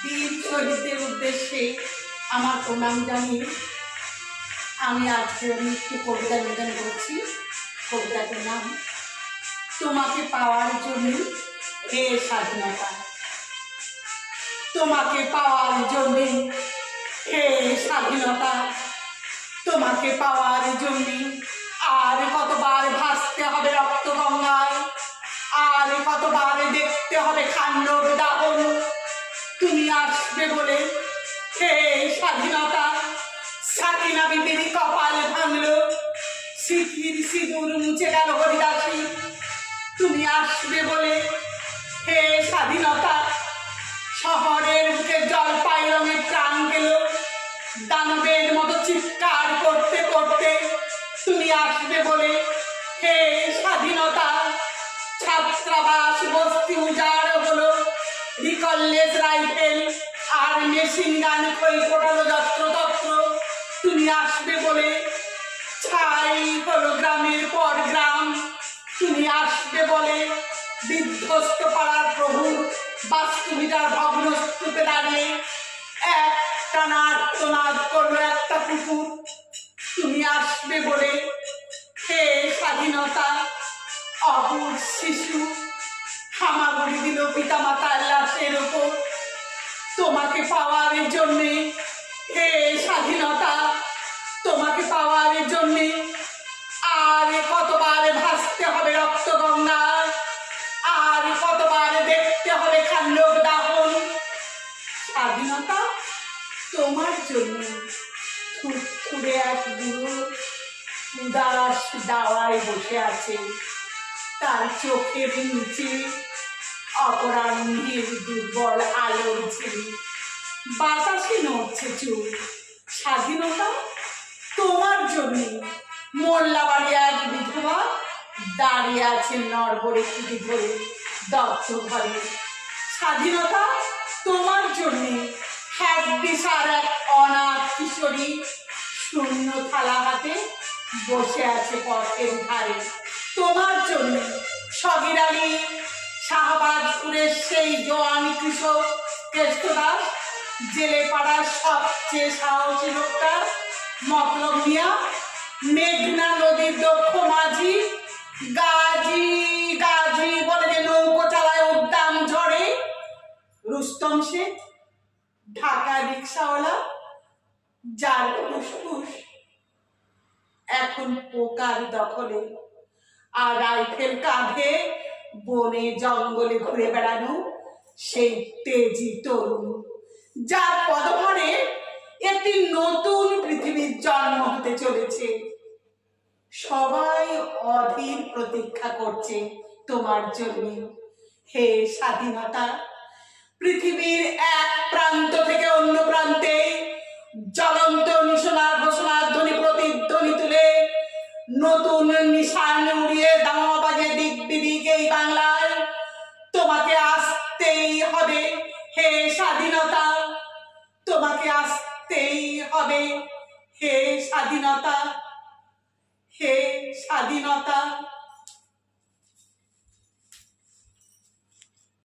বীর শহীদদের উদ্দেশ্যে আমার প্রণাম জানিয়ে আমি আজকে একটু কবিতা নিবেদন করছি। কবিতাটির নাম তোমাকে পাওয়ার জন্য হে স্বাধীনতা। তোমাকে পাওয়ার জন্য হে স্বাধীনতা, তোমাকে পাওয়ার জন্য আর কতবার ভাসতে হবে রক্ত গঙ্গায়, আর কতবার দেখতে হবে খান্ডব দাহন। তুমি আসবে বলে হে স্বাধীনতা, স্বাধীনা বিপির কপাল ভাঙলো, সিথির সিঁদুর মুছে গেল হরিদাসী। তুমি আসবে বলে হে স্বাধীনতা, শহরের বুকে জলপাই রঙের প্রাণ গেল, দানবের মতো চিৎকার করতে করতে। তুমি আসবে বলে হে স্বাধীনতা, ছাত্রাবাস বস্তি উজাড় হলো, রিকললেস রাইফেল আর মেশিন গান খই ফোটালো যত্রতত্র। তুমি আসবে বলে ছাই হলো গ্রামের পর গ্রাম। তুমি আসবে বলে বিধ্বস্ত পাড়ার প্রভু বাস্তুবিটার ভগ্ন স্তূপে দাঁড়িয়ে এক টানা আর্তনাদ করলো একটা কুকুর। তুমি আসবে বলে হে স্বাধীনতা, অবুঝ শিশু হামাগুড়ি দিল পিতা মাতার লাশের ওপর। তোমাকে পাওয়ার জন্যে হে স্বাধীনতা, তোমাকে পাওয়ার জন্যে আর কতবার ভাসতে হবে রক্ত গঙ্গা, আর কতবার দেখতে হবে খান্ডব দাহন। স্বাধীনতা তোমার জন্য থুরথুরে এক বুড়ো উদাস দাওয়ায় বসে আছে, তার চোখের নিচে অপরাহ্নের দুর্বল আলোর ঝিলি, বাতাসে নড়ছে চুল। স্বাধীনতা তোমার জন্য মোল্লাবাড়ি এক বিধবা দাঁড়িয়ে আছেন নড়বড়ে খুঁটি ধরে দগ্ধ ঘরে। স্বাধীনতা তোমার জন্য এক দিশার এক অনাথ কিশোরী শূন্য থালা হাতে বসে আছে পথের ধারে। তোমার জন্য সগির আলী শাহবাজপুরের সেই জোয়ান কৃষক কেষ্টদাস, জেলে পাড়ার সবচেয়ে সাহসী লোকটা মতলব মিয়া, মেঘনা নদীর দক্ষ মাঝি গাজী গাজী বলে যে নৌকো চালায় উদ্দাম ঝড়ে, রুস্তম শেখ ঢাকা রিক্সাওয়ালা যার ফুসফুস এখন পোকার দখলে, আর রাইফেল কাঁধে বনে জঙ্গলে ঘুরে বেড়ানো সেই তেজি তরুণ, যার পদভারে একটি নতুন পৃথিবীর জন্ম হতে চলেছে। সবাই অধীর প্রতীক্ষা করছে তোমার জন্য হে স্বাধীনতা। পৃথিবীর এক প্রান্ত থেকে অন্য প্রান্তে জ্বলন্ত নিশানার ঘোষণার ধ্বনি প্রতিধ্বনি তুলে নতুন নিশান উড়িয়ে দামা বাজে দিক বিদিক এই বাংলায়। তোমাকে আসতেই হবে হে স্বাধীনতা, তোমাকে আসতেই হবে হে স্বাধীনতা, হে স্বাধীনতা।